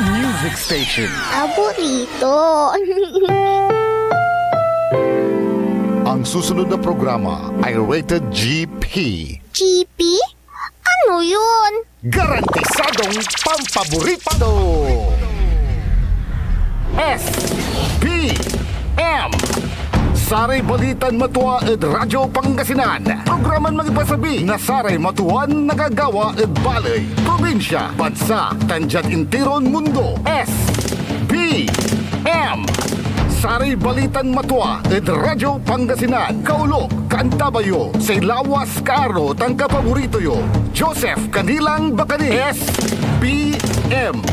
Music Station. Paborito. Ang susunod na programa ay rated GP. GP? Ano yun? Garantisadong pampaborito. SPM Saray Balitan Matuwa ed Radyo Pangasinan. Programan magipasabi na saray matuwan nagagawa ed balay, probinsya, bansa, tanjat intiron mundo. SPM Saray Balitan Matuwa ed Radyo Pangasinan. Kaulo, Kantabayo, say lawas kaaro tang kapaborito yo. Joseph Kanilang Bakani. SPM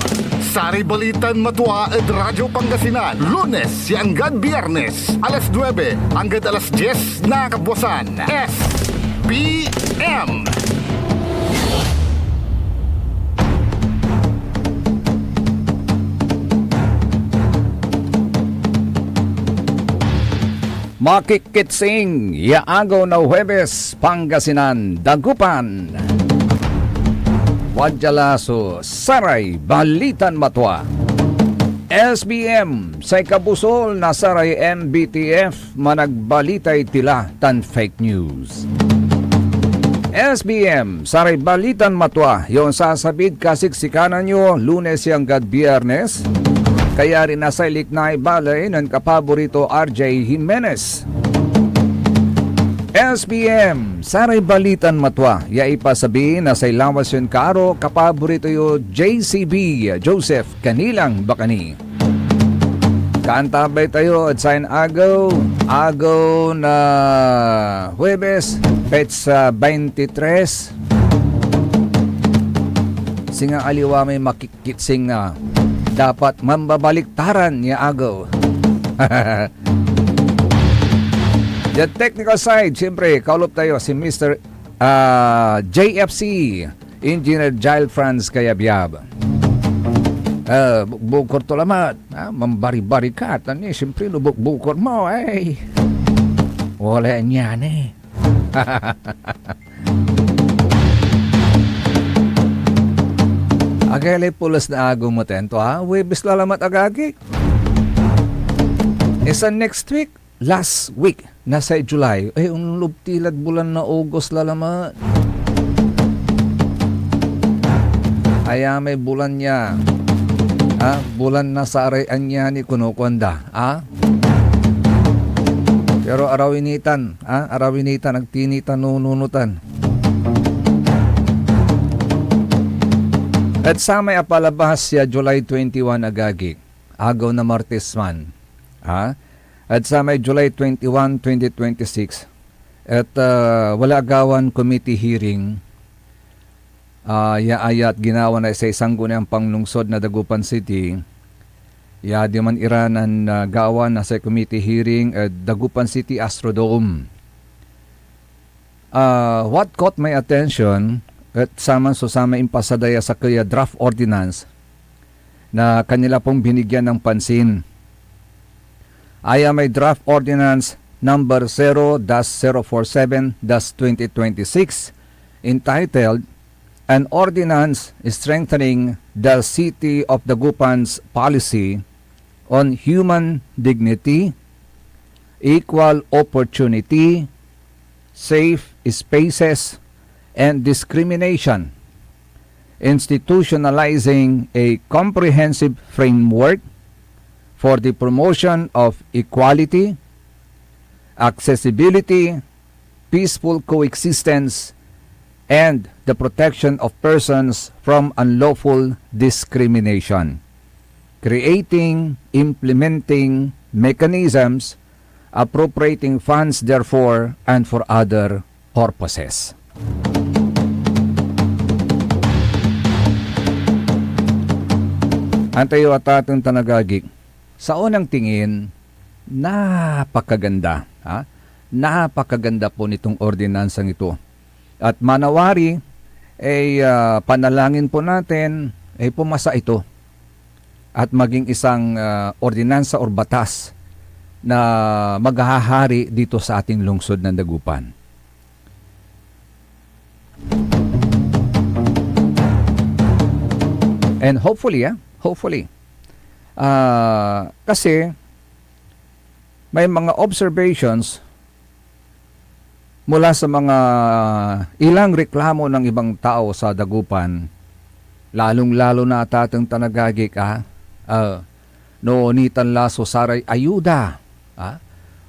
Saray Balitan Matuwa ed Radyo Pangasinan. Lunes hanggang Biyernes, alas 9 hanggang alas 10 na kabuwasan. SPM Makikitsing, yaagaw na Huwebes, Pangasinan, Dagupan. Wadyalaso, Saray, Balitan Matwa. SBM, sa kabusol na Saray MBTF, managbalitay tila tan fake news. SBM, Saray Balitan Matwa, yung sasabid kasiksikanan nyo, Lunes hanggang Biyernes. Kaya rin nasa iliknay balay ng kapaborito RJ Jimenez. SBM, Saray Balitan Matwa, yaipasabi na sa ilawas yun karo kapaborito yo JCB, Joseph Kanilang Bakani. Kaantabay tayo at sign agaw na Huwebes, petsa 23. Singa aliwa may makikitsing na dapat mambabaliktaran niya agaw. The technical side, siyempre, kaulop tayo si Mr. JFC, Engineer Jail Franz Kayabyab. Bukor to lamat, mambari-barikat, siyempre, bukor mo, ay. Wala niyan eh. Agay pulas na agaw mo tento ha. Huwebes lalamat agagi. Isa next week, last week, nasa July. Unlubtilad bulan na August lalamat. Aya may bulan niya. Bulan na sa arayan niya ni kunukwanda. Pero arawinitan. Arawinitan, nagtinitan, nununutan. At sa may apalabas siya July 21 agagi, agaw na Martes man. At sa may July 21, 2026, at wala agawan committee hearing, yaayat ginawa na sa isang gunang panglungsod na Dagupan City, ya di man iranan gawa na sa committee hearing at Dagupan City Astrodome. What caught my attention, at sama impasadaya sa kaya draft ordinance na kanila pong binigyan ng pansin. Aya may draft ordinance number 0-047-2026 entitled An Ordinance Strengthening the City of Dagupan's Policy on Human Dignity, Equal Opportunity, Safe Spaces, and discrimination, institutionalizing a comprehensive framework for the promotion of equality, accessibility, peaceful coexistence, and the protection of persons from unlawful discrimination, creating, implementing mechanisms, appropriating funds therefore, and for other purposes. Antayo at atong tanagagik, sa unang tingin, napakaganda. Napakaganda po nitong ordinansang ito. At manawari, panalangin po natin, pumasa ito. At maging isang ordinansa or batas na maghahari dito sa ating lungsod ng Dagupan. And hopefully, Hopefully. Kasi may mga observations mula sa mga ilang reklamo ng ibang tao sa Dagupan, lalong-lalo na tatang tanagagik, noonitan laso saray ayuda,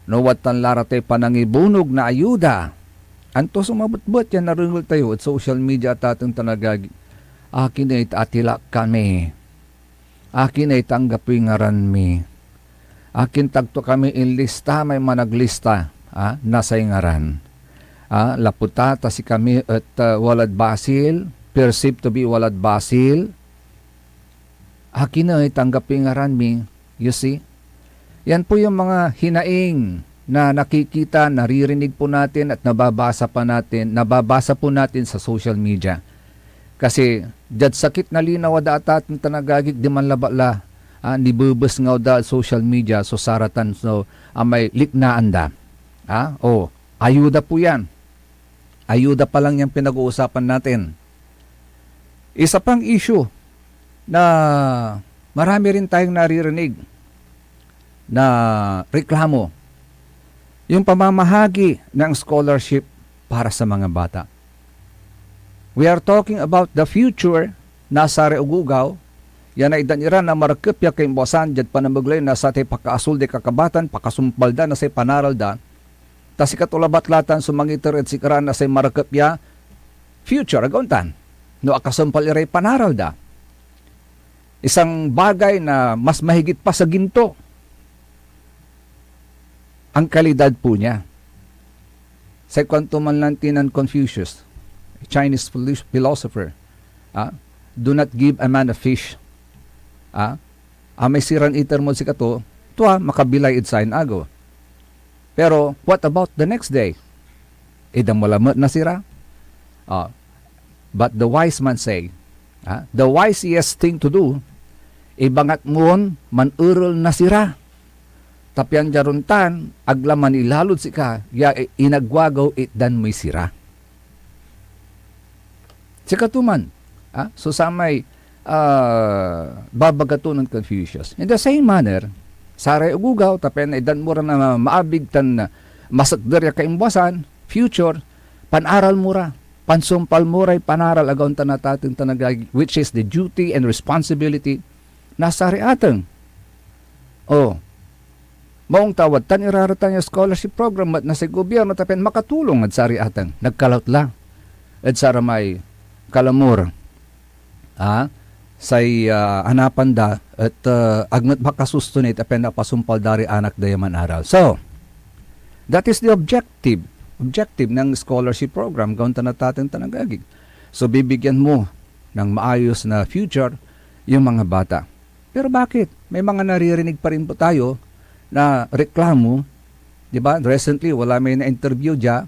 nowatan larate panangibunog na ayuda, anto sumabot-bot yan narungol tayo at social media at tatang tanagagik, akin ay atilak kami, akin ay tanggapin ngaran mi, akin tagto kami inlista, may managlista, nasay ngaran. Laputa ta si kami at walad basil, perceived to be walad basil. Akin na tanggapin ngaran mi, you see? Yan po yung mga hinaing na nakikita, naririnig po natin at nababasa po natin sa social media. Kasi jad sakit na linaw da atat ng tanagagik di man labala, nibubus nga da social media so saratan so may liknaan da. Ayuda po yan. Ayuda pa lang yung pinag-uusapan natin. Isa pang issue na marami rin tayong naririnig na reklamo, yung pamamahagi ng scholarship para sa mga bata. We are talking about the future na sa Ugugaw, yan ay daniran na marakipya kay Mbosan, jad panamaglay na sa te pakaasul de kakabatan, pakasumpalda na sa panaralda, tas ikatulabat latan sumangiter at sikaran na say marakapya future agontan no akasampal iray panaral da. Isang bagay na mas mahigit pa sa ginto ang kalidad po niya. Sa kwento man lang tinan Confucius, a Chinese philosopher, do not give a man a fish. May siran iter mo si kato, tuwa makabilay itsain ago. Pero, what about the next day? Idang malamot na sira? But the wise man say, the wisest thing to do, ibangat ngon, manurol na sira. Tapyan jaruntan, aglaman ilalod si ka, ya inagwagaw itdan may sira. Sikatuman, so samay babagato ng Confucius. In the same manner, saray ugugaw, tapen idan mura na maabig tan masakderya kaimbasan, future, panaral mura, pansumpal muray panaral agaw tanatating tanagagi, which is the duty and responsibility na sari ateng. Maong tawad tan iraratan yung scholarship program at nasa gobyerno tapen makatulong at sari ateng. Nagkalaut lang. At sara may kalamur. Say hanapan da at agmat makasustunit apen na pasumpal dari anak dayaman aral. So, that is the objective ng scholarship program gaon tanataten tanagagig. So, bibigyan mo ng maayos na future yung mga bata. Pero bakit? May mga naririnig pa rin po tayo na reklamo, di ba? Recently, wala may na-interview dya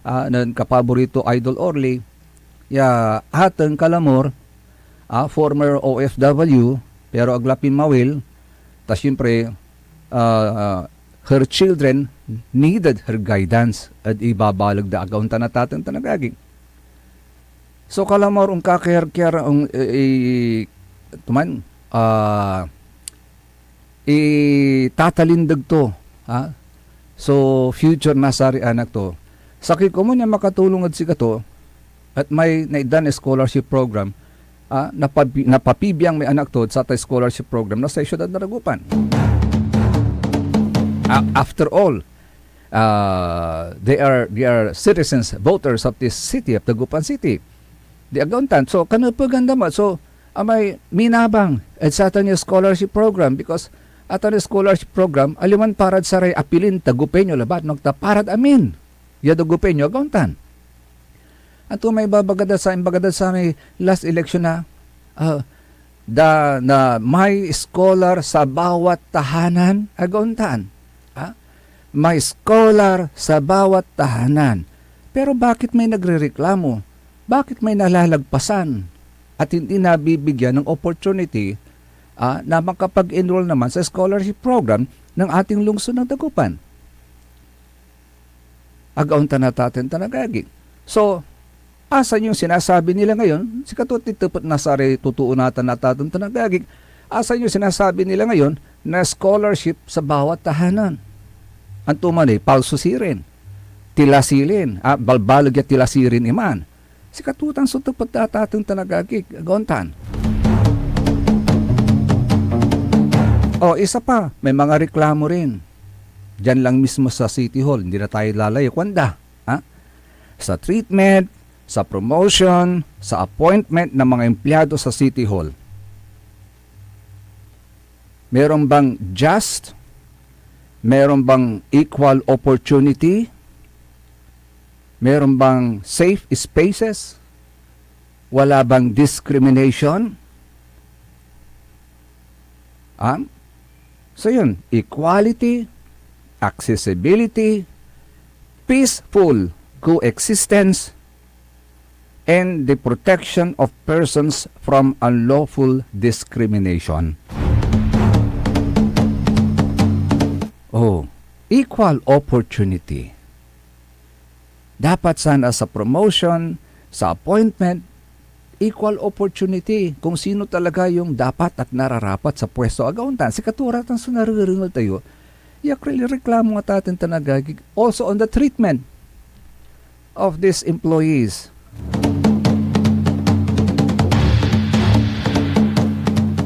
ng kapaborito Idol Orly, ateng kalamor, former OFW, pero aglapin mawil, tas syempre, her children needed her guidance at ibabalag da agaw tanataten tanagaging. So kalamor ang kakayar-kayar ang itatalindag to. So future nasari anak to. Sakit ko mo niya makatulong at siga to at may naidan scholarship program napapibiyang may anak to sa tay scholarship program na sa siyudad na Dagupan. After all, they are citizens, voters of this city, of Dagupan City. Di agontan. So, kanupaganda mo. So, may minabang at sa atin yung scholarship program because atin yung scholarship program, aliman parad saray apilin, tagupenyo, labat, nagtaparad amin. Ya Dagupenyo, agontan. At may babagada sa may last election na may scholar sa bawat tahanan agontan. May scholar sa bawat tahanan. Pero bakit may nagrereklamo? Bakit may nalalagpasan at hindi nabibigyan ng opportunity na makapag-enroll naman sa scholarship program ng ating lungsod ng Dagupan? Agauntan na tatin tanagagi. So, asan yung sinasabi nila ngayon? Si katutitupot na sari tutuunatan na tatong tanagagig. Asan yung sinasabi nila ngayon na scholarship sa bawat tahanan? Ang tumanay, palsusirin, tilasilin, balbalog at tilasirin iman. Si katutan suto pagtatatang tanagagig, agontan. Isa pa, may mga reklamo rin. Diyan lang mismo sa City Hall, hindi na tayo lalayo. Kwanda, sa treatment, sa promotion, sa appointment ng mga empleyado sa City Hall. Meron bang just? Meron bang equal opportunity? Meron bang safe spaces? Wala bang discrimination? So yun, equality, accessibility, peaceful coexistence, and the protection of persons from unlawful discrimination. Equal opportunity. Dapat sana sa promotion, sa appointment, equal opportunity kung sino talaga yung dapat at nararapat sa pwesto agauntan. Si katuratan sa nariringal tayo, reklamo nga tatin tanagagig also on the treatment of these employees.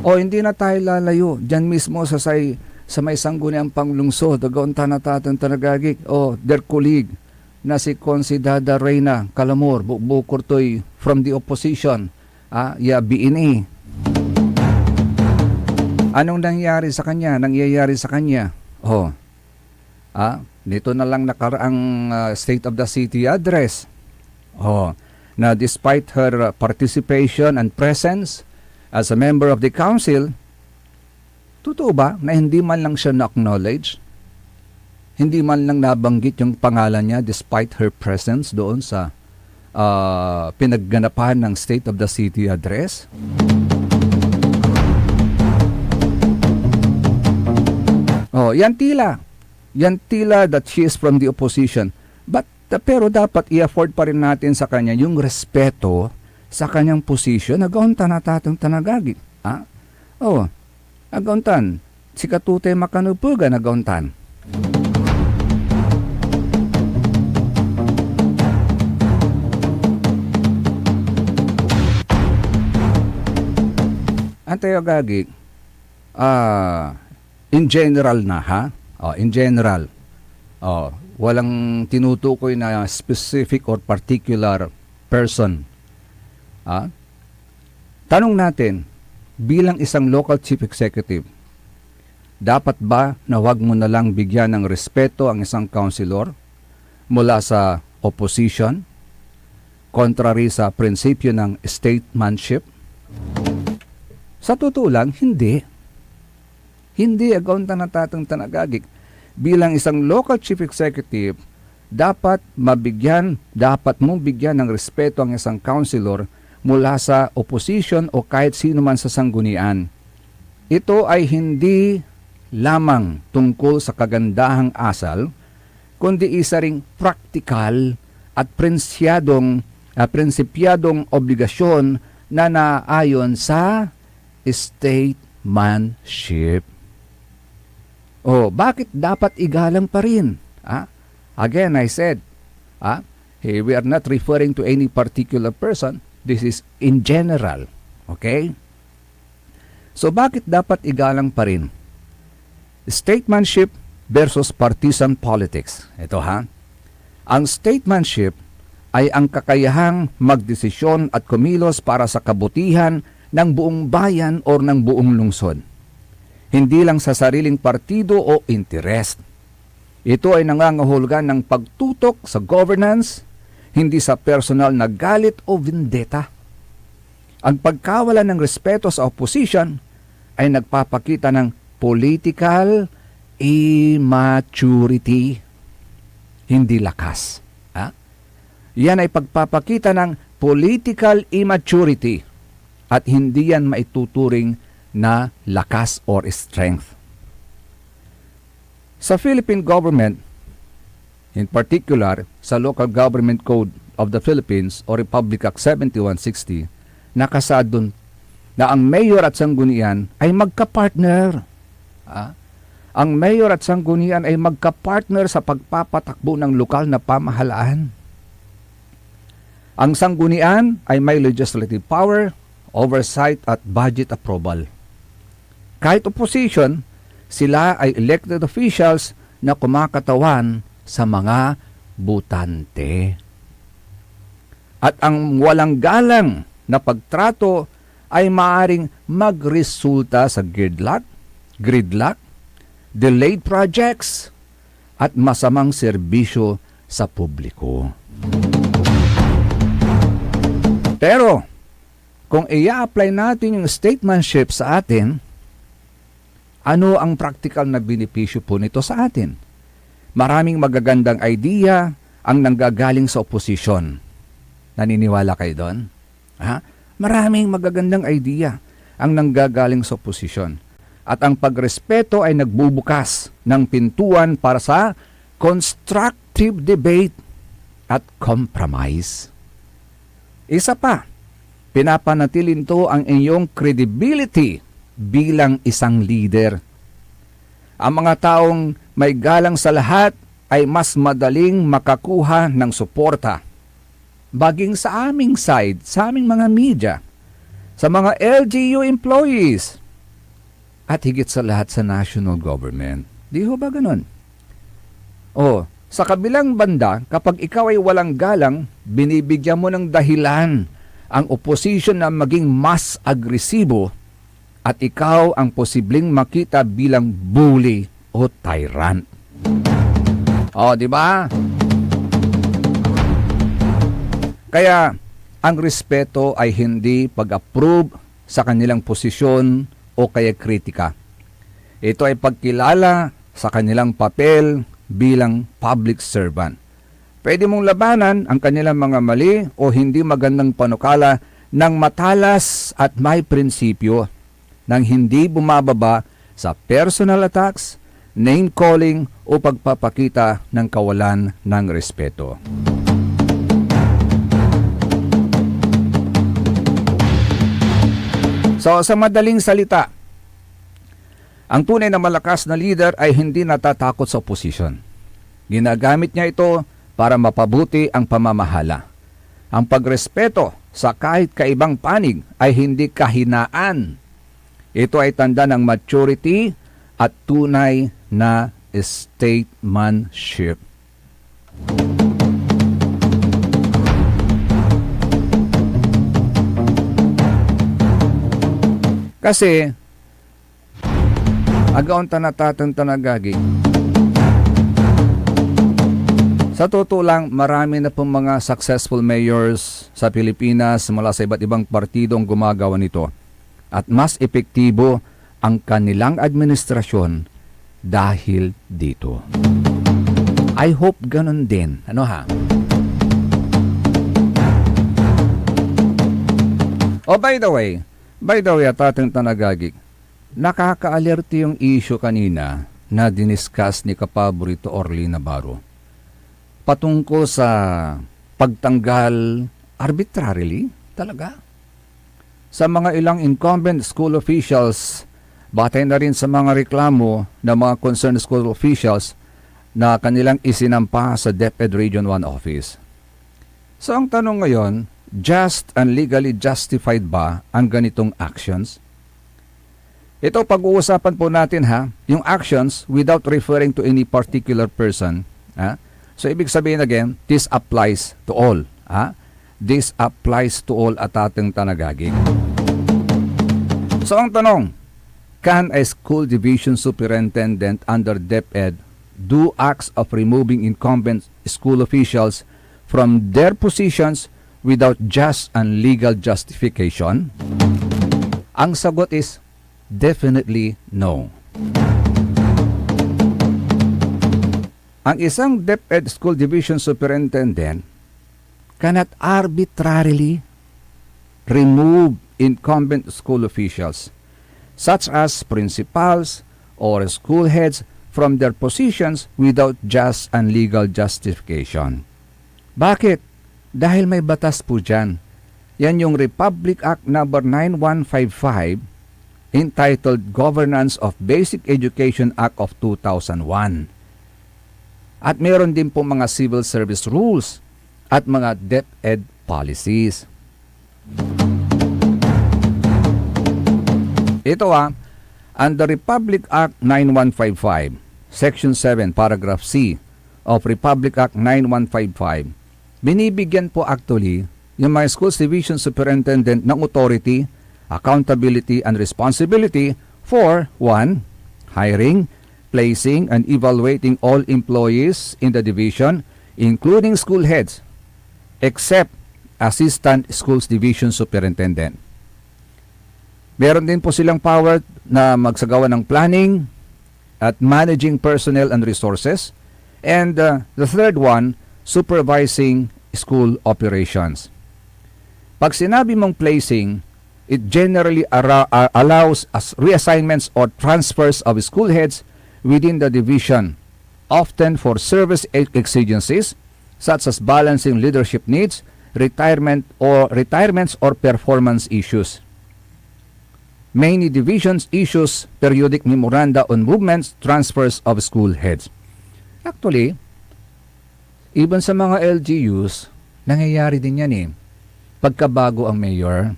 Hindi na tayo lalayo. Diyan mismo sa may sangguniang panglungsod, agauntan na tatin tanagagig. Their colleague na si Considada Reyna Calamor, bukor to'y from the opposition, BNA. Anong nangyari sa kanya? Nangyayari sa kanya? Nito na lang nakaraang State of the City address. Na despite her participation and presence as a member of the council, totoo ba na hindi man lang siya na-acknowledge? Hindi man lang nabanggit yung pangalan niya despite her presence doon sa pinagganapan ng State of the City address? Yan tila that she is from the opposition. Pero dapat i-afford pa rin natin sa kanya yung respeto sa kanyang position. Agauntan na tatang tanagagit. Agauntan. Si Katute Makanupugan, agauntan. Antayagagik, in general na in general, walang tinutukoy na specific or particular person. Tanong natin, bilang isang local chief executive, dapat ba na wag mo na lang bigyan ng respeto ang isang councilor mula sa opposition, contrary sa prinsipyo ng statesmanship? Sa totoo lang, hindi. Hindi agauntan na tatang tanagagik. Bilang isang local chief executive, dapat mong bigyan ng respeto ang isang councilor mula sa opposition o kahit sino man sa sanggunian. Ito ay hindi lamang tungkol sa kagandahang asal, kundi isa ring praktikal at prinsipyadong obligasyon na naayon sa statesmanship. Bakit dapat igalang pa rin? Again, I said, we are not referring to any particular person. This is in general. Okay? So, bakit dapat igalang pa rin? Statesmanship versus partisan politics. Ito Ang statesmanship ay ang kakayahang magdesisyon at kumilos para sa kabutihan ng buong bayan o ng buong lungsod. Hindi lang sa sariling partido o interest. Ito ay nangangahulugan ng pagtutok sa governance, hindi sa personal na galit o vendetta. Ang pagkawala ng respeto sa opposition ay nagpapakita ng political immaturity, hindi lakas. Yan ay pagpapakita ng political immaturity at hindi yan maituturing na lakas or strength. Sa Philippine government, in particular sa Local Government Code of the Philippines o Republic Act 7160, nakasaad dun na ang mayor at sanggunian ay magka-partner. Ang mayor at sanggunian ay magka-partner sa pagpapatakbo ng lokal na pamahalaan. Ang sanggunian ay may legislative power, oversight at budget approval. Kahit opposition, sila ay elected officials na kumakatawan sa mga butante. At ang walang galang na pagtrato ay maaring magresulta sa gridlock, delayed projects, at masamang serbisyo sa publiko. Pero, kung i-apply natin yung statesmanship sa atin, ano ang practical na benepisyo po nito sa atin? Maraming magagandang idea ang nanggagaling sa oposisyon. Naniniwala kayo doon? Maraming magagandang idea ang nanggagaling sa oposisyon. At ang pagrespeto ay nagbubukas ng pintuan para sa constructive debate at compromise. Isa pa, pinapanatili nito ang inyong credibility bilang isang leader. Ang mga taong may galang sa lahat ay mas madaling makakuha ng suporta. Baging sa aming side, sa aming mga media, sa mga LGU employees, at higit sa lahat sa national government. Di ho ba ganun? Sa kabilang banda, kapag ikaw ay walang galang, binibigyan mo ng dahilan ang opposition na maging mas agresibo at ikaw ang posibleng makita bilang bully o tyrant. Di ba? Kaya, ang respeto ay hindi pag-approve sa kanilang posisyon o kaya kritika. Ito ay pagkilala sa kanilang papel bilang public servant. Pwede mong labanan ang kanilang mga mali o hindi magandang panukala ng matalas at may prinsipyo nang hindi bumababa sa personal attacks, name-calling o pagpapakita ng kawalan ng respeto. So, sa madaling salita, ang tunay na malakas na leader ay hindi natatakot sa opposition. Ginagamit niya ito para mapabuti ang pamamahala. Ang pagrespeto sa kahit kaibang panig ay hindi kahinaan. Ito ay tanda ng maturity at tunay na statesmanship. Kasi, agaon tanatatan tanagagi. Sa totoo lang, marami na pong mga successful mayors sa Pilipinas mula sa iba't ibang partidong gumagawa nito. At mas epektibo ang kanilang administrasyon dahil dito. I hope ganun din. By the way, ating tanagagik, nakaka-alerte yung issue kanina na diniscuss ni Kapaborito Orly Navarro patungkol sa pagtanggal arbitrarily talaga sa mga ilang incumbent school officials, batay na rin sa mga reklamo ng mga concerned school officials na kanilang isinampa sa DepEd Region 1 office. So ang tanong ngayon, just and legally justified ba ang ganitong actions? Ito pag-uusapan po natin yung actions without referring to any particular person. So ibig sabihin again, this applies to all. This applies to all at ating tanagagig. So ang tanong, can a school division superintendent under DepEd do acts of removing incumbent school officials from their positions without just and legal justification? Ang sagot is definitely no. Ang isang DepEd School Division Superintendent cannot arbitrarily remove incumbent school officials, such as principals or school heads, from their positions without just and legal justification. Bakit? Dahil may batas po dyan. Yan yung Republic Act number 9155 entitled Governance of Basic Education Act of 2001. At meron din po mga civil service rules at mga DepEd policies. Ito under Republic Act 9155, Section 7, Paragraph C of Republic Act 9155, binibigyan po actually yung mga schools division superintendent ng authority, accountability, and responsibility for 1. Hiring, placing, and evaluating all employees in the division, including school heads, except Assistant Schools Division Superintendent. Meron din po silang power na magsagawa ng planning at managing personnel and resources. And the third one, supervising school operations. Pag sinabi mong placing, it generally allows as reassignments or transfers of school heads within the division, often for service exigencies such as balancing leadership needs, retirements or performance issues. Many divisions issues periodic memoranda on movements, transfers of school heads. Actually, even sa mga LGUs, nangyayari din yan Pagkabago ang mayor,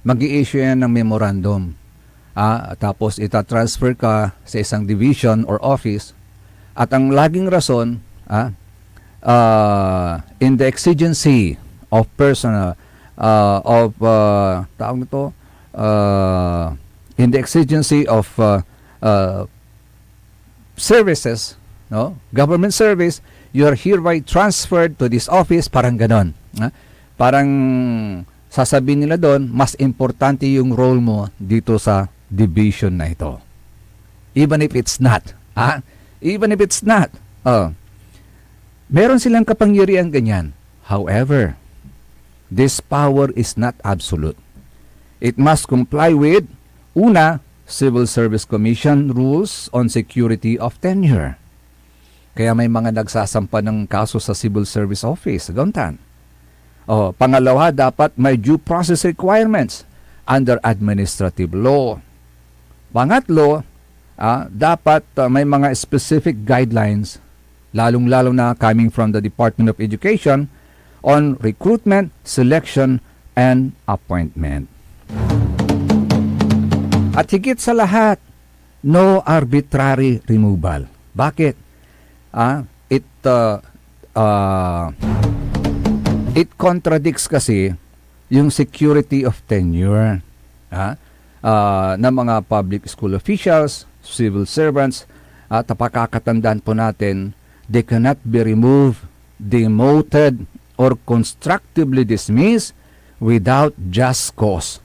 mag-i-issue yan ng memorandum. Tapos itatransfer ka sa isang division or office. At ang laging rason, in the exigency of personal, in the exigency of services, government service, you are hereby transferred to this office, parang ganon. Parang sasabihin nila doon, mas importante yung role mo dito sa division na ito. Even if it's not. Even if it's not. Meron silang kapangyarihan ganyan. However, this power is not absolute. It must comply with, una, Civil Service Commission rules on security of tenure. Kaya may mga nagsasampa ng kaso sa Civil Service Office, Gontan. Pangalawa, dapat may due process requirements under administrative law. Pangatlo, dapat may mga specific guidelines, lalong-lalo na coming from the Department of Education, on recruitment, selection, and appointment. At higit sa lahat, no arbitrary removal. Bakit? It contradicts kasi yung security of tenure ng mga public school officials, civil servants, at pakakatandaan po natin, they cannot be removed, demoted, or constructively dismissed without just cause.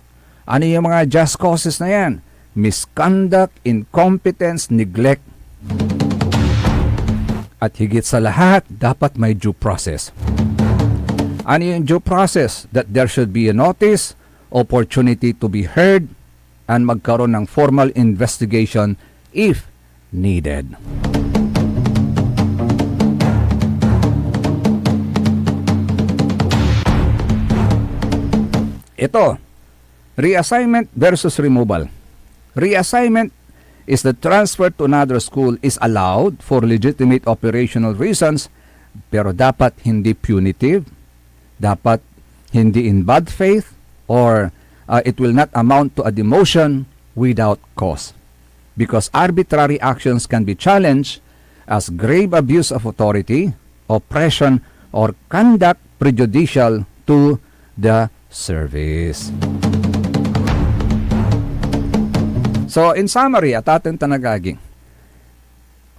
Ano yung mga just causes na yan? Misconduct, incompetence, neglect. At higit sa lahat, dapat may due process. Ano yung due process? That there should be a notice, opportunity to be heard, and magkaroon ng formal investigation if needed. Ito, reassignment versus removal. Reassignment is the transfer to another school is allowed for legitimate operational reasons, pero dapat hindi punitive, dapat hindi in bad faith, or it will not amount to a demotion without cause. Because arbitrary actions can be challenged as grave abuse of authority, oppression, or conduct prejudicial to the service. So, in summary, at ating tanagaging,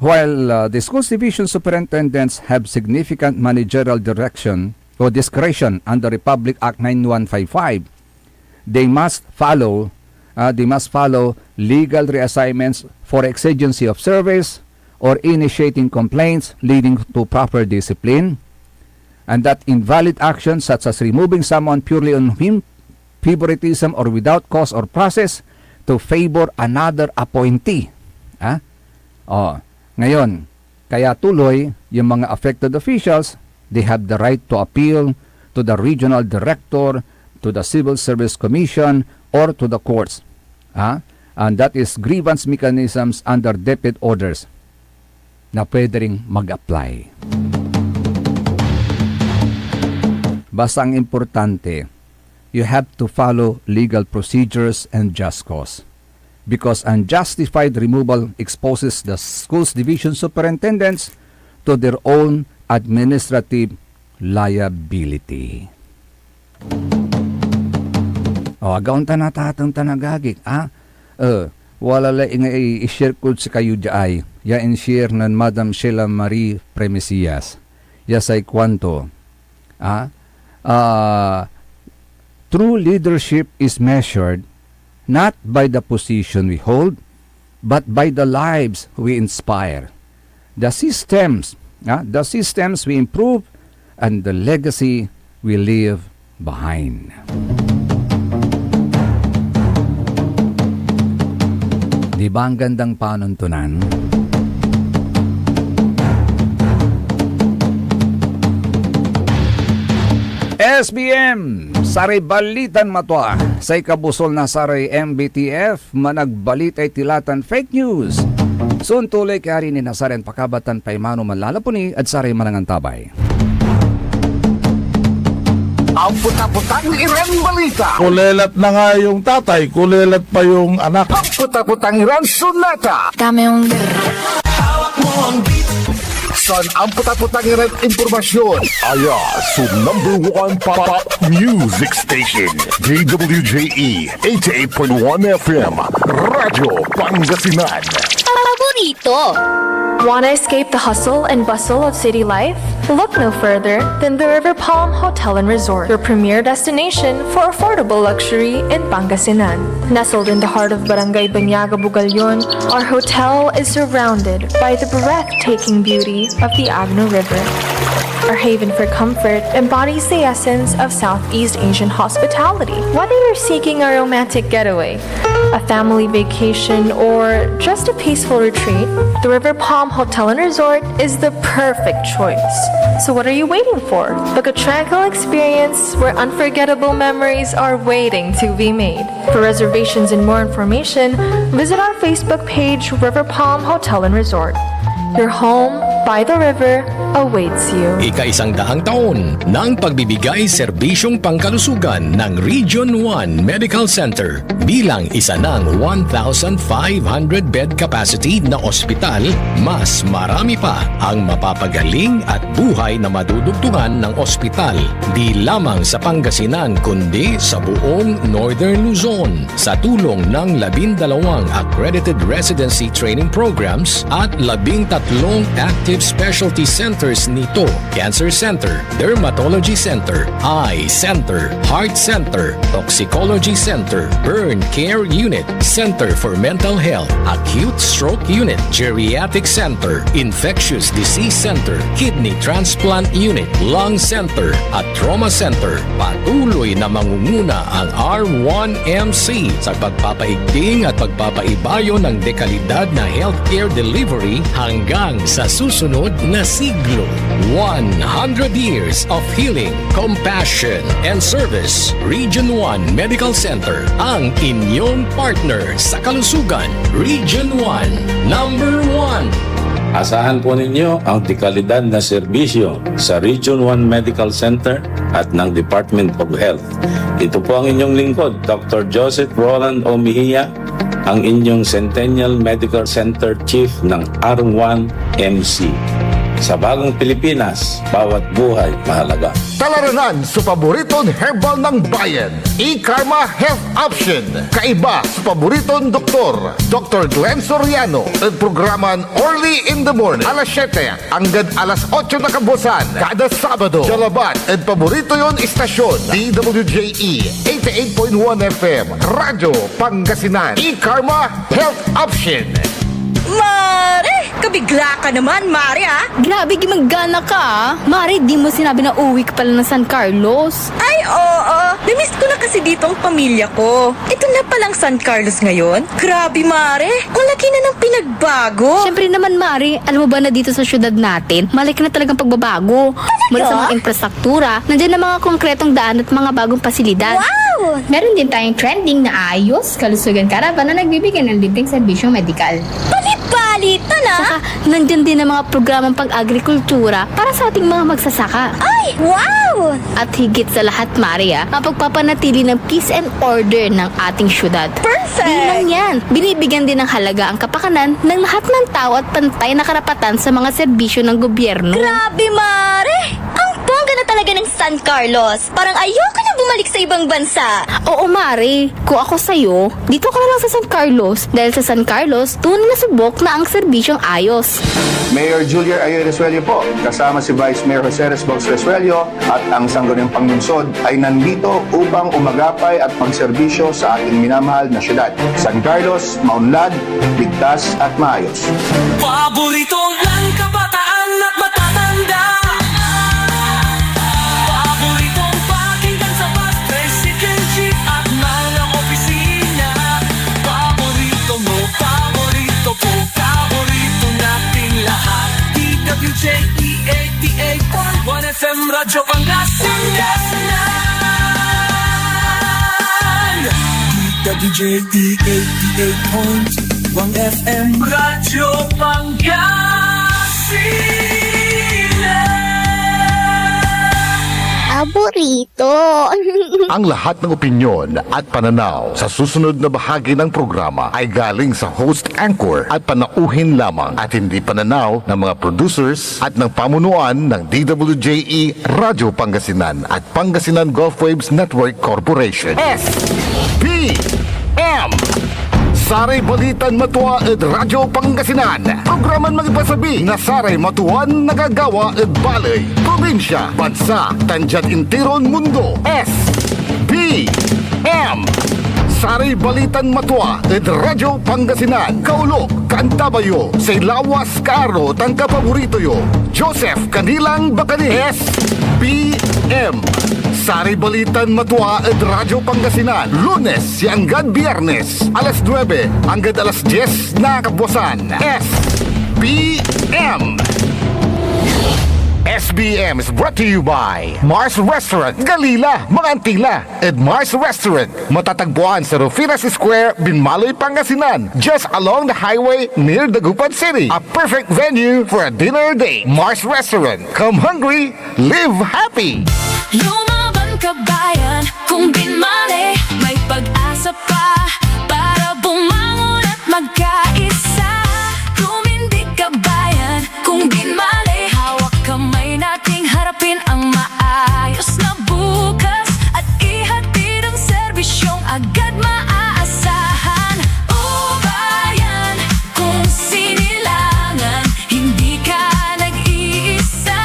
while the schools division superintendents have significant managerial direction o discretion under Republic Act 9155, they must follow legal reassignments for exigency of service or initiating complaints leading to proper discipline, and that invalid actions such as removing someone purely on favoritism or without cause or process to favor another appointee. Ngayon, kaya tuloy yung mga affected officials, they have the right to appeal to the regional director, to the Civil Service Commission, or to the courts. And that is grievance mechanisms under DepEd orders na pwede ring mag-apply. Basta ang importante, you have to follow legal procedures and just cause. Because unjustified removal exposes the school's division superintendents to their own administrative liability. Agaon natatang tanagagik, wala lang i-share ko sa kayo diay, ya in-share ng Madam Sheila Marie Premisias, ya say kwanto, true leadership is measured not by the position we hold, but by the lives we inspire. The systems we improve, and the legacy we leave behind. Di ba ang gandang panuntunan? SBM, saray balitan matwa. Say kabusol na saray MBTF, managbalit ay tilatan fake news. Soon tuloy kaya rin ni nasaren pakabatan pa imano manlalapuni at saray manangantabay. Ang puta-putang Iran balita. Kulelat na nga yung tatay, kulelat pa yung anak. Ang puta-putang Iran sunata. Dame yung Son ang puta-putang Iran impormasyon. Aya sa #1 pop music station. DWJE 88.1 FM. Radyo Pangasinan. paborito. Want to escape the hustle and bustle of city life? Look no further than the River Palm Hotel and Resort, your premier destination for affordable luxury in Pangasinan. Nestled in the heart of Barangay Banyaga, Bugalyon, our hotel is surrounded by the breathtaking beauty of the Agno River. Our haven for comfort embodies the essence of Southeast Asian hospitality. Whether you're seeking a romantic getaway, a family vacation, or just a peaceful retreat, the River Palm Hotel and Resort is the perfect choice. So what are you waiting for? Book a tranquil experience where unforgettable memories are waiting to be made. For reservations and more information, visit our Facebook page, River Palm Hotel and Resort. Your home by the river awaits you. Ika-100 taon ng pagbibigay serbisyong pangkalusugan ng Region 1 Medical Center bilang isa ng 1,500 bed capacity na ospital, mas marami pa ang mapapagaling at buhay na madudugtungan ng ospital di lamang sa Pangasinan kundi sa buong Northern Luzon sa tulong ng 12 accredited residency training programs at 13 active specialty centers nito: Cancer Center, Dermatology Center, Eye Center, Heart Center, Toxicology Center, Burn Care Unit, Center for Mental Health, Acute Stroke Unit, Geriatric Center, Infectious Disease Center, Kidney Transplant Unit, Lung Center, at Trauma Center. Patuloy na mangunguna ang R1MC sa pagpapaigting at pagpapaibayo ng dekalidad na healthcare delivery hanggang sa susunod na siglo. 100 years of healing, compassion, and service. Region 1 Medical Center, ang inyong partner sa kalusugan. Region 1, number 1. Asahan po ninyo ang dekalidad na serbisyo sa Region 1 Medical Center at ng Department of Health. Ito po ang inyong lingkod, Dr. Joseph Roland Omihia, ang inyong Centennial Medical Center Chief ng R1MC. Sa bagong Pilipinas, bawat buhay mahalaga. Talaranan sa paboritong herbal ng bayan, E-Karma Health Option. Kaiba sa paboritong doktor, Dr. Glenn Soriano. At programan Early in the Morning, alas 7 hanggang alas 8 na kabusan. Kada Sabado, Jalabat at paborito yon istasyon, DWJE 88.1 FM, Radyo Pangasinan. E-Karma Health Option. Mare! Kabigla ka naman, Mari, ah. Grabe, gimanggana ka ah. Mari, di mo sinabi na uwi ka pala ng San Carlos. Ay, oo. Namiss ko na kasi dito ang pamilya ko. Ito na palang San Carlos ngayon. Grabe, Mari. Ang laki na ng pinagbago. Siyempre naman, Mari, alam mo ba na dito sa syudad natin, malaki na talagang pagbabago. Mula sa mga infrastruktura, nandiyan na mga konkretong daan at mga bagong pasilidad. Wow! Meron din tayong trending na ayos, kalusugan karavan na nagbibigay ng libreng serbisyong medikal. Palit-palitan, ah. Saka, nandiyan din ang mga programang pang-agrikultura para sa ating mga magsasaka. Ay, wow! At higit sa lahat, Maria, ang pagpapanatili ng peace and order ng ating syudad. Perfect! Di lang yan, binibigyan din ng halaga ang kapakanan ng lahat ng tao at pantay na karapatan sa mga serbisyo ng gobyerno. Grabe, Mare! Ang bongga na talaga ng San Carlos. Parang ayoko na bumalik sa ibang bansa. Oo, Mari. Kung ako sa'yo, dito ka na lang sa San Carlos. Dahil sa San Carlos, tunay na subok na ang serbisyong ayos. Mayor Julia Ayoy Resuello po, kasama si Vice Mayor Jose Resbox Resuello at ang Sangguniang Panglungsod ay nandito upang umagapay at magserbisyo sa ating minamahal na syudad. San Carlos, maunlad, ligtas at maayos. Paborito ng kabataan at matatanda. Paboritong pakinggan sa bus, tricycle, jeep at mga opisina. Paborito mo, paborito ko, paborito natin lahat. DWJE 88.1 FM Radyo Pangasinan. DWJE 88.1 FM Radyo Pangasinan. Paborito. Ang lahat ng opinyon at pananaw sa susunod na bahagi ng programa ay galing sa host anchor at panauhin lamang at hindi pananaw ng mga producers at ng pamunuan ng DWJE Radyo Pangasinan at Pangasinan Gulf Waves Network Corporation. SBM Saray Balitan Matua ed Radyo Pangasinan. Programan magipasabi na Saray Matuan nagagawa ed balay, probinsya, bansa, tandyan intiron mundo. SBM Saray Balitan Matua ed Radyo Pangasinan. Kaulok, Kantabayo, say lawas kaaro tangka paborito yo. Joseph Kanilang Bakani. SBM Saray Balitan Matua ed Radyo Pangasinan. Lunes hanggang Biyernes, alas 9 hanggang alas 10 na kabuwasan. SBM SBM is brought to you by Mars Restaurant, Galila, Mangantila, and Mars Restaurant. Matatagpuan sa Rufinas Square, Binmaloy, Pangasinan, just along the highway near Dagupan City. A perfect venue for a dinner date. Mars Restaurant. Come hungry, live happy. Lumaban ka bayan, kung binmali, may pag-asa pa para bumangon at magkaisa. Tumindig ka bayan, kung binmali, hawak kamay nating harapin ang maayos na bukas at ihatid ang serbisyong agad maaasahan. O bayan, kung sinilangan, hindi ka nag-iisa,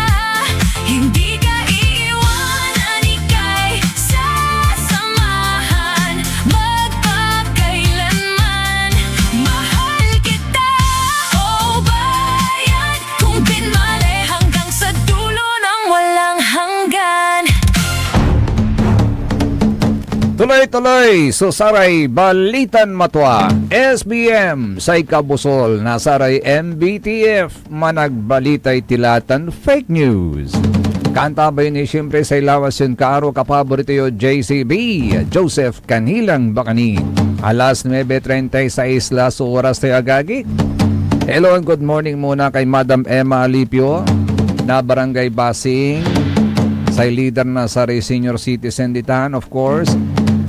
hindi ka iiwanan, ika'y sasamahan magpakailanman. Mahal kita, o bayan, kung binmali hanggang sa dulo ng walang hanggan. Tuloy-tuloy so Saray Balitan Matua. SBM sa Ikabusol na Saray MBTF managbalitay tilatan fake news. Kantabay ni siyempre sa ilawas yun kaaro kapaborito yo JCB Joseph Kanilang Bakani. Alas 9:36 las oras tayo agagi. Hello and good morning muna kay Madam Emma Alipio na Barangay Basing. Sa leader na Saray Senior Citizen Ditan, of course.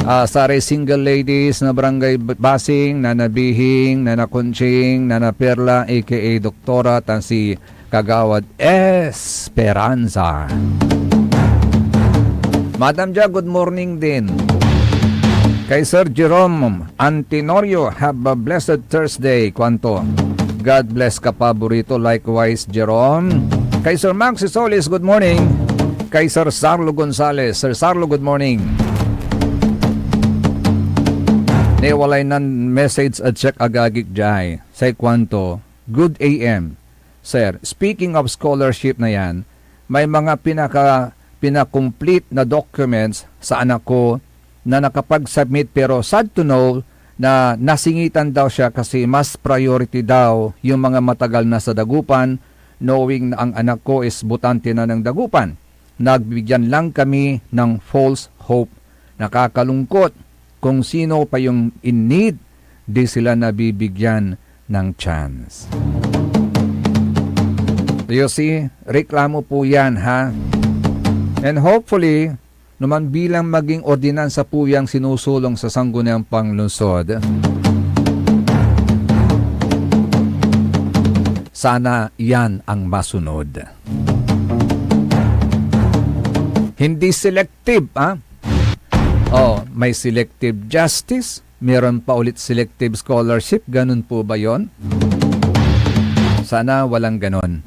Saray Single Ladies na Barangay Basing, Nana Bihing, Nana Kunching, Nana Perla, aka Doktora, tan si Kagawad Esperanza. Madam Ja, good morning din. Kay Sir Jerome Antinorio, have a blessed Thursday. Kwanto? God bless ka paborito. Likewise, Jerome. Kay Sir Maxi Solis, good morning. Kay Sir Sarlo Gonzales. Sir Sarlo, good morning. Niwalay nan message at check agagik jay. Say kwanto, Good AM. Sir, speaking of scholarship na yan, may mga pinakomplete na documents sa anak ko na nakapag-submit pero sad to know na nasingitan daw siya kasi mas priority daw yung mga matagal na sa dagupan, knowing na ang anak ko is butante na ng dagupan. Nagbigyan lang kami ng false hope. Nakakalungkot kung sino pa yung in need, di sila nabibigyan ng chance. You see, reklamo po yan, ha? And hopefully, naman bilang maging ordinansa po yang sinusulong sa Sangguniang Panglungsod, sana yan ang masunod. Hindi selective, ha? Oh, may selective justice, meron pa ulit selective scholarship, ganun po ba yon? Sana walang ganon.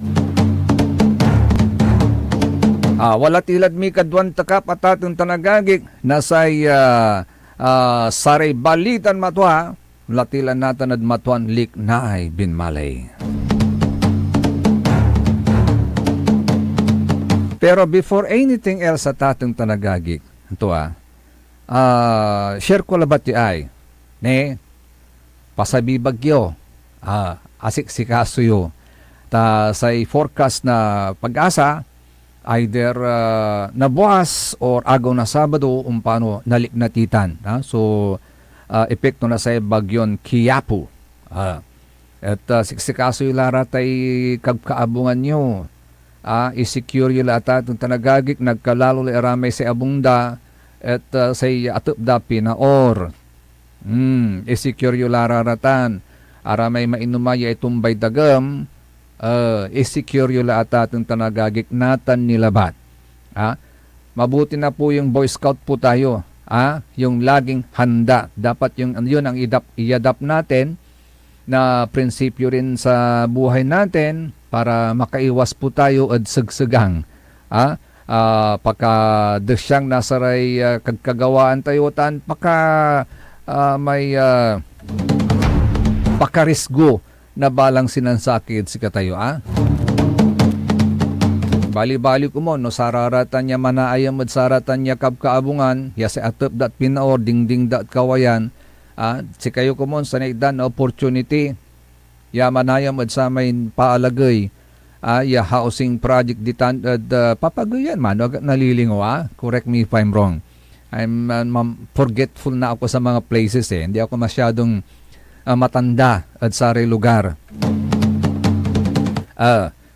Wala tilad mi kadwan takap at atong tanagagik nasay saray balitan matwa latilan natin at matuan lik naay binmalay. Pero before anything else at atong tanagagik, ito share ko labat di ay ne pasabi bagyo asik si kasuyo ta say forecast na pag-asa either nabukas or agaw na Sabado umpano naliknatitan. So, epekto na sa bagyon Quiapo. At siksikaso yung laratay kagkaabungan nyo. Isecure yung lata itong tanagagik, nagkalalo li aramay sa abungda at say atup dapi na or. Isecure yung lararatan. Aramay mainumaya itong bay dagam. Isecure yung lahat atong tanagagik natan nilabat. Mabuti na po yung Boy Scout po tayo. Yung laging handa. Dapat yun ang i-adapt natin na prinsipyo rin sa buhay natin para makaiwas po tayo at sagsagang. Pagka-desyang nasaray kagkagawaan tayo tan, may pakarisgo na balang sinansakit si katayo, Bali-bali ko mo, no, sararatan niya manaayam at saratan niya kabkaabungan, yase atop dat pinaor, ding-ding dat kawayan, si kayo ko mo, sanaydan na opportunity, ya manayam at sa may paalagay, ya housing project ditan, papagayan man, nalilingo, correct me if I'm wrong. I'm forgetful na ako sa mga places, hindi ako masyadong matanda at sari lugar.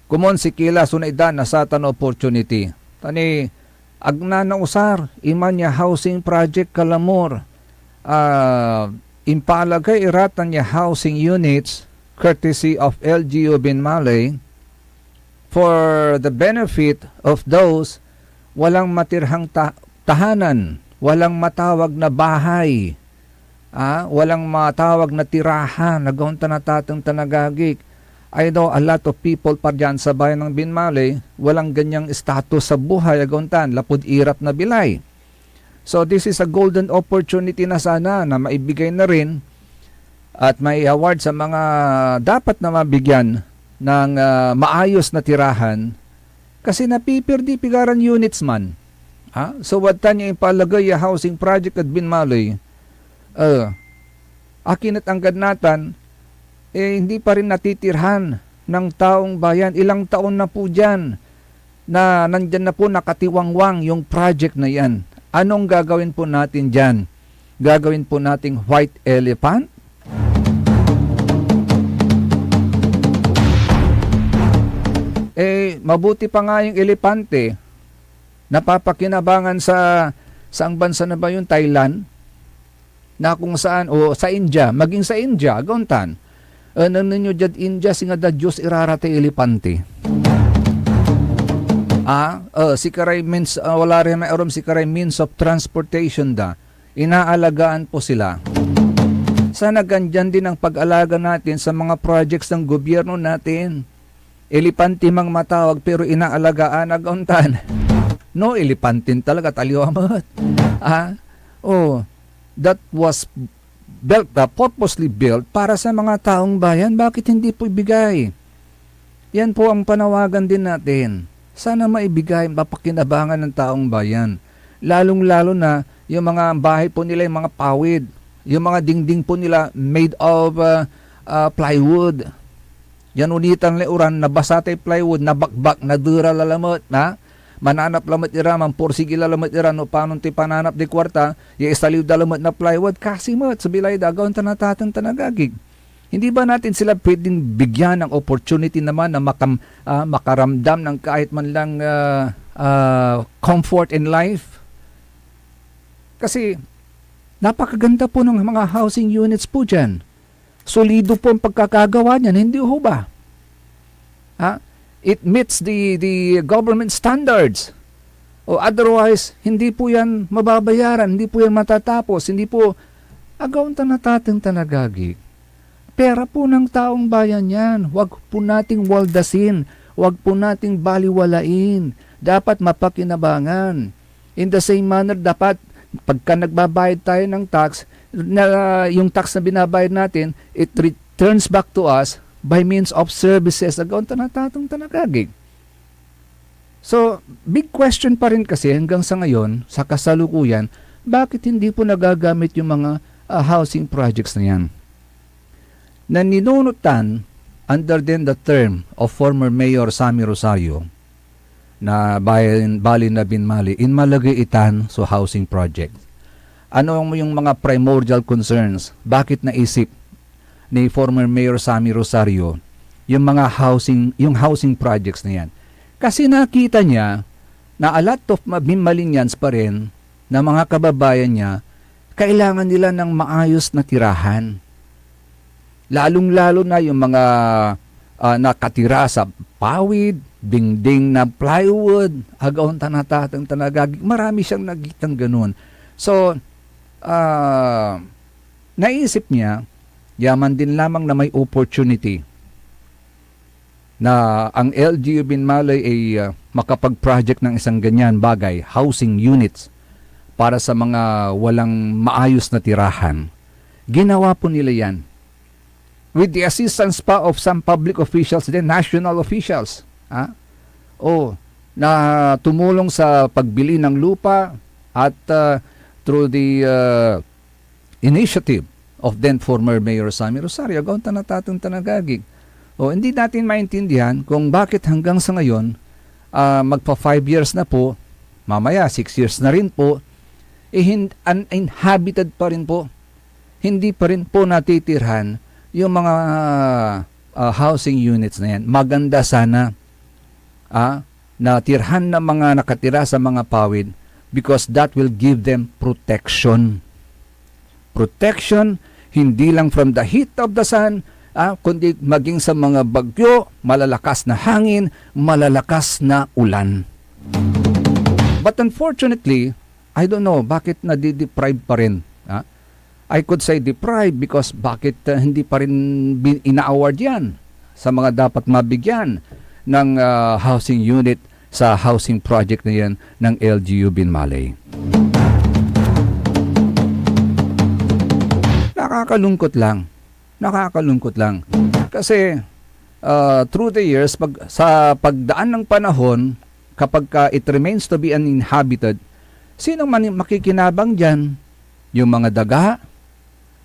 Kumon si kila sunaidan na satan opportunity. Tani agna na usar iman niya housing project Kalamor. Impalagay iratan niya housing units courtesy of LGU Binmalay for the benefit of those walang matirhang tahanan, walang matawag na bahay. Walang matawag na tirahan, nagaunta na tatang tanagagik. I know a lot of people pa dyan sa bayan ng Binmalay, walang ganyang status sa buhay, agauntan, lapod irap na bilay. So this is a golden opportunity na sana na maibigay na rin at may award sa mga dapat na mabigyan ng maayos na tirahan kasi napipirdi pigaran units man. So what niya impalagay housing project at Binmalay, akin at anggad natan, hindi pa rin natitirhan ng taong bayan. Ilang taon na po dyan na nandyan na po nakatiwangwang yung project na yan. Anong gagawin po natin dyan? Gagawin po nating white elephant? Mabuti pa nga yung elepante. Napapakinabangan sa saang bansa na ba yun? Thailand? Na kung saan, o sa India, maging sa India, agontan. Ano ninyo dyan India, singa da Diyos irarate elepante. Si karay means, wala rin may arom si karay means of transportation da. Inaalagaan po sila. Sana ganyan din ang pag-alaga natin sa mga projects ng gobyerno natin. Elepante mang matawag pero inaalagaan agontan. No, elepantin talaga, taliwamat. That was purposely built para sa mga taong bayan. Bakit hindi po ibigay? Yan po ang panawagan din natin. Sana maibigay, mapakinabangan ng taong bayan. Lalong-lalo na yung mga bahay po nila, yung mga pawid, yung mga dingding po nila made of plywood. Yan unitang leuran, nabasa tayo plywood, nabakbak, nadura lalamot, na? Mananap lamot ira, mampursigi lalamot ira, no panon ti pananap di kwarta, yung istaliw dalamot na plywood, kasi mo, sa bilay dagaw, tanatatan tanagagig. Hindi ba natin sila pwedeng bigyan ng opportunity naman na makaramdam ng kahit man lang comfort in life? Kasi napakaganda po ng mga housing units po dyan. Solido po ang pagkakagawa niyan, hindi ho ba? It meets the government standards. O otherwise, hindi po yan mababayaran, hindi po yan matatapos, hindi po agaw natin tanagagig. Pera po ng taong bayan yan. Huwag po nating waldasin. Huwag po nating baliwalain. Dapat mapakinabangan. In the same manner, dapat pagka nagbabayad tayo ng tax, yung tax na binabayad natin, it returns back to us by means of services. Agaw natatong tanagagig. So, big question pa rin kasi hanggang sa ngayon, sa kasalukuyan, bakit hindi po nagagamit yung mga housing projects na yan? Na ninunutan under then the term of former Mayor Sammy Rosario na bali na binmali in malagaitan so housing project. Ano yung mga primordial concerns? Bakit naisip ni former Mayor Sammy Rosario yung mga housing projects na yan? Kasi nakita niya na a lot of Bimalinyans pa rin na mga kababayan niya kailangan nila ng maayos na tirahan. Lalong-lalo na yung mga nakatira sa pawid, dingding na plywood, agaw tanatatang tanagagig. Marami siyang nagitang ganun. So, naisip niya, yaman din lamang na may opportunity na ang LGU Binmalay ay makapag-project ng isang ganyan bagay, housing units, para sa mga walang maayos na tirahan. Ginawa po nila yan. With the assistance pa of some public officials, then national officials, na tumulong sa pagbili ng lupa at through the initiative of then former Mayor Sammy Rosario, gaon natatong tanagagig. Hindi natin maintindihan kung bakit hanggang sa ngayon, magpa 5 years na po, mamaya 6 years na rin po, uninhabited pa rin po. Hindi pa rin po natitirhan yung mga housing units na yan. Maganda sana na tirhan ng mga nakatira sa mga pawid because that will give them protection. Protection, hindi lang from the heat of the sun, kundi maging sa mga bagyo, malalakas na hangin, malalakas na ulan. But unfortunately, I don't know bakit nadideprive pa rin. I could say deprived because bakit hindi pa rin ina-award yan sa mga dapat mabigyan ng housing unit sa housing project na yan ng LGU Binmalay. Nakakalungkot lang. Kasi through the years, sa pagdaan ng panahon, kapag it remains to be uninhabited, sino man makikinabang dyan? Yung mga daga,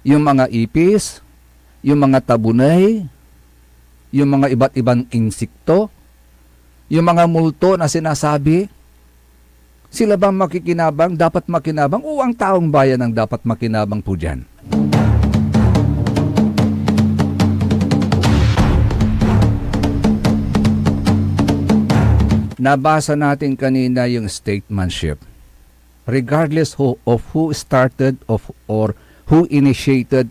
yung mga ipis, yung mga tabunay, yung mga iba't ibang insekto, yung mga multo na sinasabi, sila bang makikinabang? Dapat makinabang? O ang taong bayan ang dapat makinabang po dyan? Nabasa natin kanina yung statesmanship. Regardless of who started or who initiated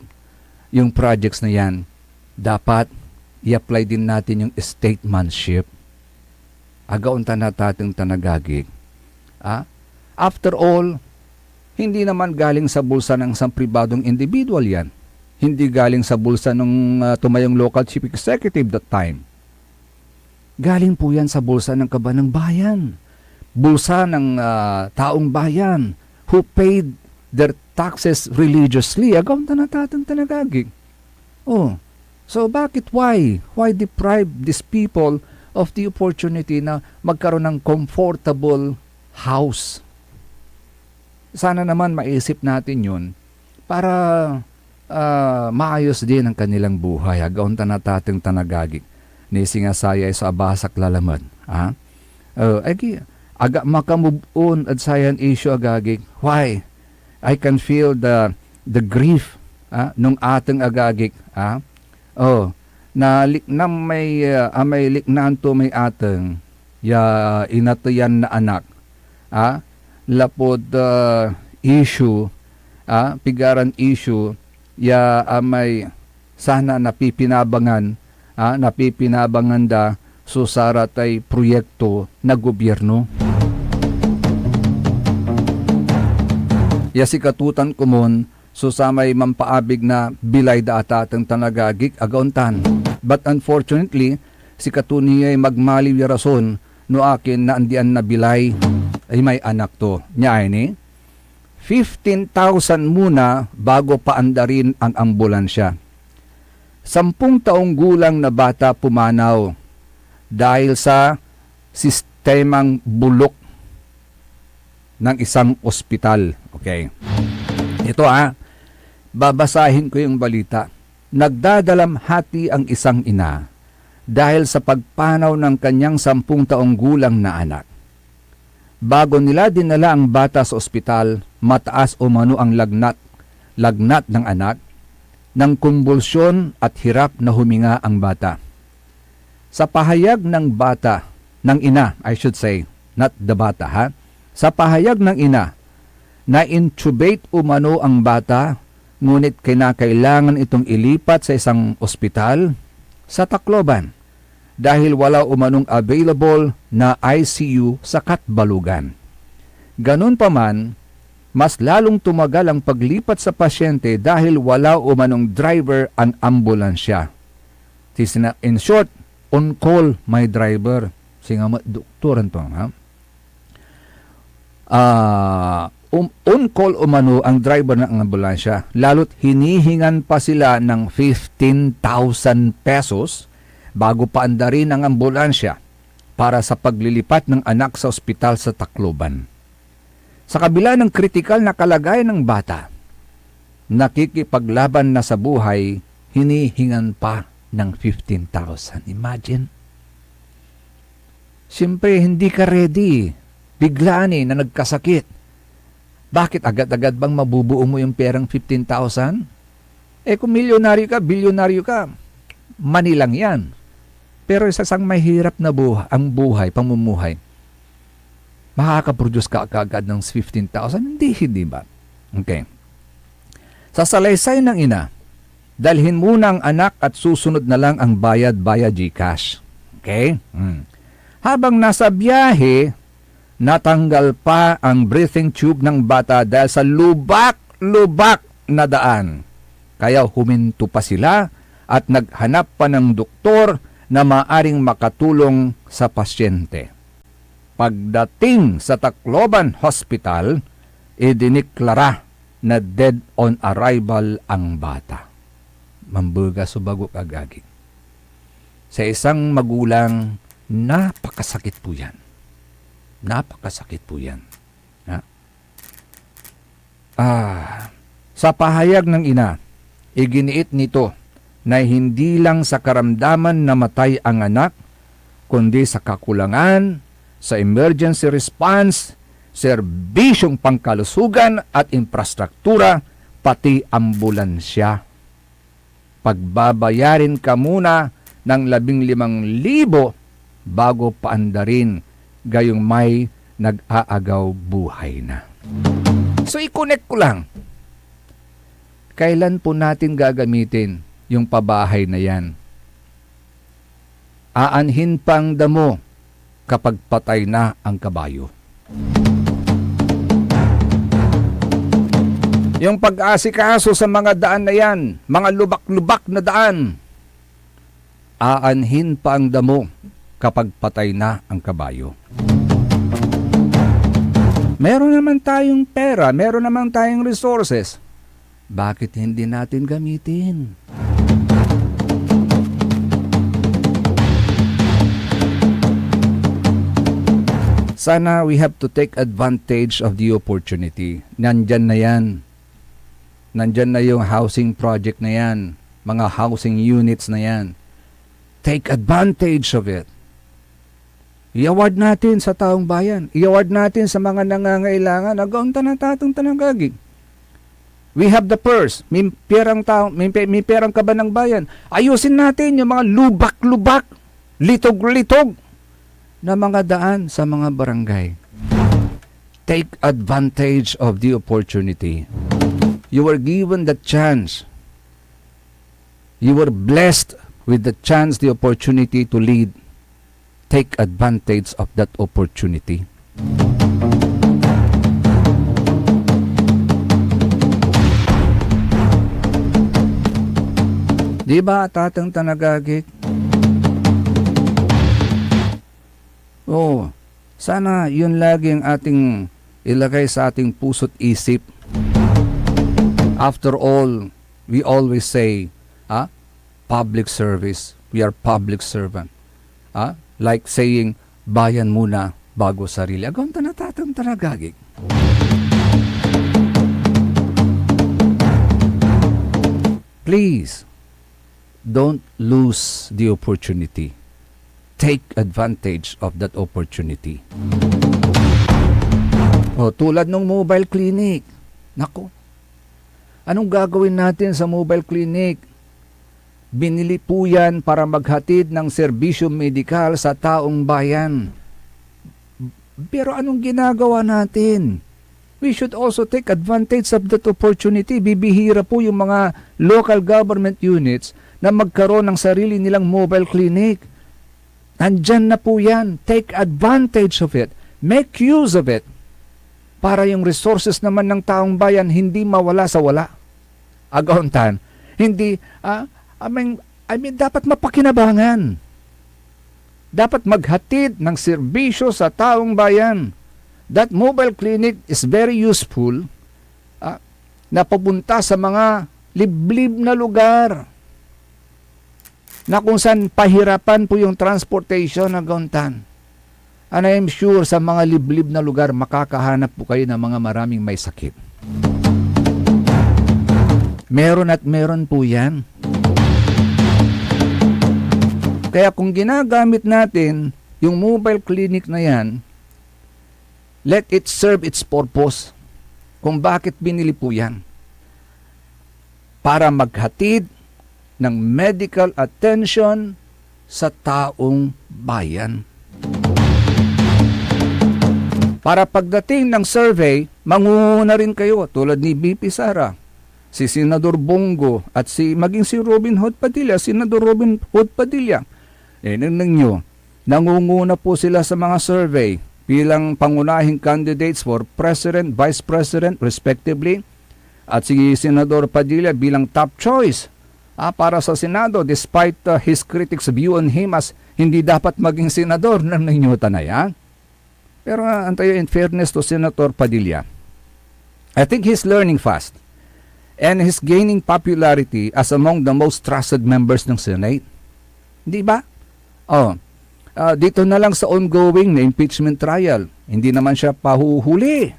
yung projects na yan, dapat i-apply din natin yung statesmanship. Agaw natatong tanagagig. After all, hindi naman galing sa bulsa ng isang pribadong individual yan. Hindi galing sa bulsa ng tumayong local chief executive that time. Galing po yan sa bulsa ng kabanang bayan. Bulsa ng taong bayan who paid their taxes religiously. Agaw tanatatan tanagagig. Oh, so why deprive these people of the opportunity na magkaroon ng comfortable house? Sana naman maisip natin yun para maayos din ang kanilang buhay. Agaw tanatating tanagagig. Nisingasaya sa abasak lalaman. Ha? Aga makamove on at sayan issue agagig. Why? I can feel the grief nung ating agagig. Na may liknaan to may ateng ya inatayan na anak. Lapod issue, pigaran issue ya may sana napipinabangan da susara tay proyekto na gobyerno. Ya si katutan kumon susamay mampaabig na bilay da atatang tanagagik agauntan. But unfortunately, si katuniya ay magmaliw ya rason no akin na andian na bilay ay may anak to. Nya ni 15,000 muna bago paandarin ang ambulansya. 10 taong gulang na bata pumanaw dahil sa sistemang bulok ng isang ospital. Okay. Ito babasahin ko yung balita. Nagdadalamhati ang isang ina dahil sa pagpanaw ng kanyang 10 taong gulang na anak. Bago nila dinala ang bata sa ospital, mataas umano ang lagnat ng anak, ng kumbulsyon at hirap na huminga ang bata. Sa pahayag ng bata, ng ina, I should say, not the bata Sa pahayag ng ina, na-intubate umano ang bata, ngunit kinakailangan itong ilipat sa isang ospital sa Tacloban dahil wala umanong available na ICU sa Katbalugan. Ganun pa man, mas lalong tumagal ang paglipat sa pasyente dahil wala umanong driver ang ambulansya. In short, on call my driver. Singa doktoran to, on call umano ang driver ng ambulansya, lalo't hinihingan pa sila ng 15,000 pesos bago paandarin ang ambulansya para sa paglilipat ng anak sa ospital sa Tacloban. Sa kabila ng kritikal na kalagayan ng bata, nakikipaglaban na sa buhay, hinihingan pa ng 15,000. Imagine. Siyempre, hindi ka ready. Biglaan na nagkasakit. Bakit agad-agad bang mabubuo mo yung perang 15,000? Kung milyonaryo ka, bilyonaryo ka, manilang yan. Pero isa sang mahirap na buhay, pamumuhay, makakaproduce ka agad ng 15,000? Hindi ba? Okay. Sa salaysay ng ina, dalhin muna ang anak at susunod na lang ang bayad via GCash. Okay? Habang nasa biyahe, natanggal pa ang breathing tube ng bata dahil sa lubak na daan. Kaya huminto pa sila at naghanap pa ng doktor na maaring makatulong sa pasyente. Pagdating sa Tacloban Hospital, idiniklara na dead on arrival ang bata. Mambuga subago kagagi. Sa isang magulang, napakasakit po yan. Napakasakit po yan. Sa pahayag ng ina, iginiit nito na hindi lang sa karamdaman na matay ang anak, kundi sa kakulangan, sa emergency response, serbisyong pangkalusugan at infrastruktura, pati ambulansya. Pagbabayarin ka muna ng 15,000 bago paandarin, gayong may nag-aagaw buhay na. So, i-connect ko lang. Kailan po natin gagamitin yung pabahay na yan? Aanhin pang damo kapag patay na ang kabayo. Yung pag-asikaso sa mga daan na yan, mga lubak-lubak na daan, aanhin pa ang damo kapag patay na ang kabayo. Meron naman tayong pera, meron naman tayong resources. Bakit hindi natin gamitin? Sana we have to take advantage of the opportunity. Nandyan na yan. Nandyan na yung housing project na yan. Mga housing units na yan. Take advantage of it. I-award natin sa taong bayan. I-award natin sa mga nangangailangan. Nagaunta na tatong tanagagig. We have the purse. May perang kaban ng bayan. Ayusin natin yung mga lubak-lubak, litog-litog na mga daan sa mga barangay. Take advantage of the opportunity. You were given the chance. You were blessed with the chance, the opportunity to lead. Take advantage of that opportunity. Di ba, tatang tanagagik? Oh, sana yun lagi ang ating ilagay sa ating puso't isip. After all, we always say, public service. We are public servant. Like saying, bayan muna bago sarili. Agam tanatatang tanagagik. Please, don't lose the opportunity. Take advantage of that opportunity. Tulad ng mobile clinic. Nako, anong gagawin natin sa mobile clinic? Binili po yan para maghatid ng serbisyo medikal sa taong bayan. Pero anong ginagawa natin? We should also take advantage of that opportunity. Bibihira po yung mga local government units na magkaroon ng sarili nilang mobile clinic. Nandyan na po yan. Take advantage of it. Make use of it. Para yung resources naman ng taong bayan hindi mawala sa wala. Agauntan. Hindi, dapat mapakinabangan. Dapat maghatid ng serbisyo sa taong bayan. That mobile clinic is very useful na papunta sa mga liblib na lugar na kung saan pahirapan po yung transportation na gauntan. And I am sure sa mga liblib na lugar makakahanap po kayo ng mga maraming may sakit. Meron at meron po yan. Kaya kung ginagamit natin yung mobile clinic na yan, let it serve its purpose. Kung bakit binili po yan. Para maghatid ng medical attention sa taong bayan. Para pagdating ng survey, mangunguna rin kayo tulad ni BP Sara, si Senador Bongo at maging si Robin Hood Padilla, Senador Robin Hood Padilla. Nyo, nangunguna po sila sa mga survey bilang pangunahing candidates for President, Vice President respectively, at si Senador Padilla bilang top choice para sa Senado despite his critics' view on him as hindi dapat maging senador ng Ninyota na yan. Pero antayo, in fairness to Senator Padilla, I think he's learning fast and he's gaining popularity as among the most trusted members ng Senate. Di ba? Dito na lang sa ongoing na impeachment trial, hindi naman siya pahuhuli.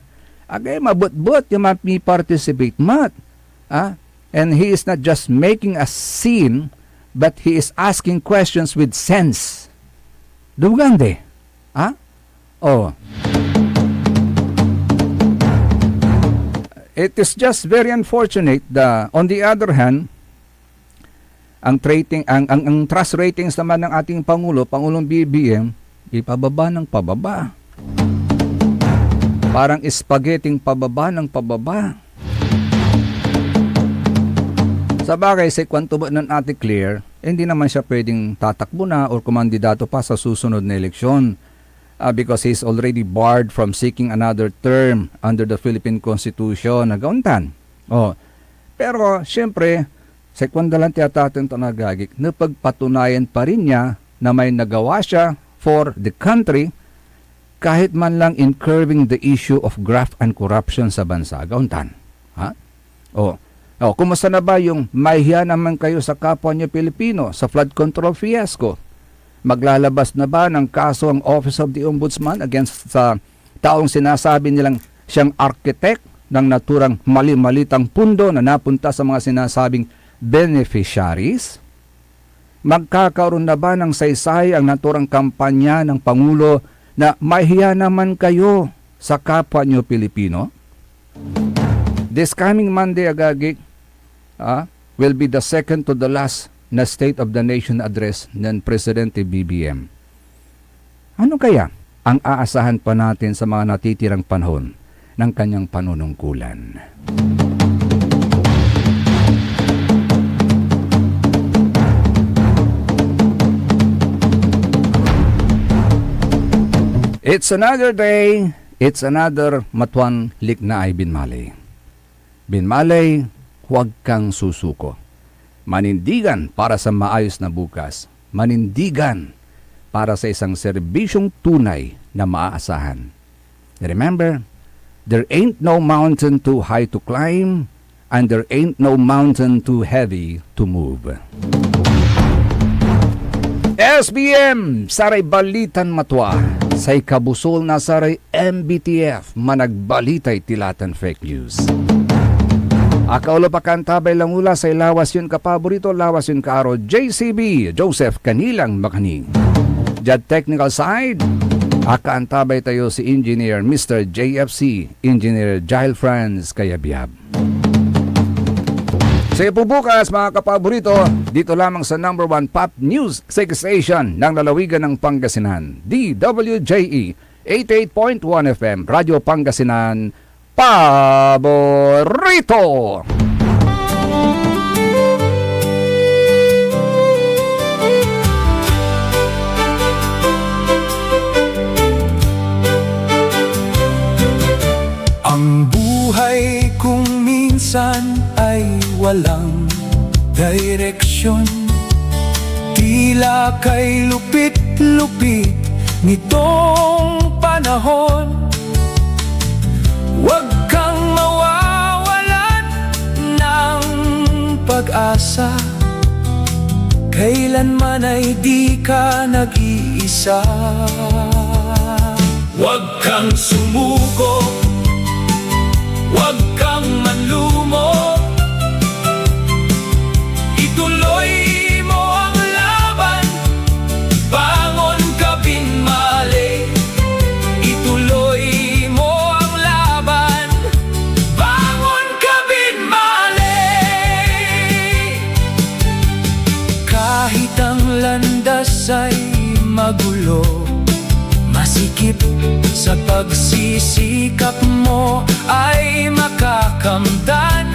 Mabut-but yung participate mat. And he is not just making a scene, but he is asking questions with sense. Dugande. It is just very unfortunate that on the other hand, ang trust ratings naman ng ating Pangulong BBM, ipababa ng pababa. Parang spaghetting pababa ng pababa. Sa bagay, sa kwanto ba ng Ate Claire, hindi naman siya pwedeng tatakbo na o kumandidato pa sa susunod na eleksyon because he's already barred from seeking another term under the Philippine Constitution na gauntan. Pero, syempre, sa kwanda lang tiyatatong tanagagik, napagpatunayan pa rin niya na may nagawa siya for the country kahit man lang in curbing the issue of graft and corruption sa bansa. Gauntan. Ha? Kumusta na ba yung mahiya naman kayo sa kapwa niyo Pilipino sa flood control fiasco? Maglalabas na ba ng kaso ang Office of the Ombudsman against sa taong sinasabi nilang siyang architect ng naturang mali-malitang pundo na napunta sa mga sinasabing beneficiaries? Magkakaroon na ba ng saysay ang naturang kampanya ng Pangulo na mahiya naman kayo sa kapwa nyo Pilipino? This coming Monday, Agagik, will be the second to the last na State of the Nation address ng Presidente BBM. Ano kaya ang aasahan pa natin sa mga natitirang panahon ng kanyang panunungkulan? It's another day, it's another Matuan Liknaay Binmalay. Binmalay, huwag kang susuko. Manindigan para sa maayos na bukas. Manindigan para sa isang serbisyong tunay na maaasahan. Remember, there ain't no mountain too high to climb, and there ain't no mountain too heavy to move. SBM, saray balitan matwa. Say kabusol na saray MBTF, managbalitay tilatan fake news. Akaulo pa kantabay lang ula sa lawas yun kapaborito, lawas yun kaaro JCB, Joseph Kanilang Makaning. Jad technical side, akaantabay tayo si Engineer Mr. JFC, Engineer Jail Franz Kayabyab. Sa po bukas mga kapaborito, dito lamang sa number 1 pop news station ng lalawigan ng Pangasinan, DWJE 88.1 FM, Radyo Pangasinan, Paborito! Ang buhay kung minsan ay walang direksyon, tila kay lupit-lupit nitong panahon. Huwag kang mawawalan ng pag-asa, kailanman ay di ka nag-iisa. Huwag kang sumuko, huwag kang manlumo, ituloy mo ang laban, bangon ka binmali. Ituloy mo ang laban, bangon ka binmali. Kahit ang landas ay magulo, masikip sa pagsisikap mo ay makakamtan.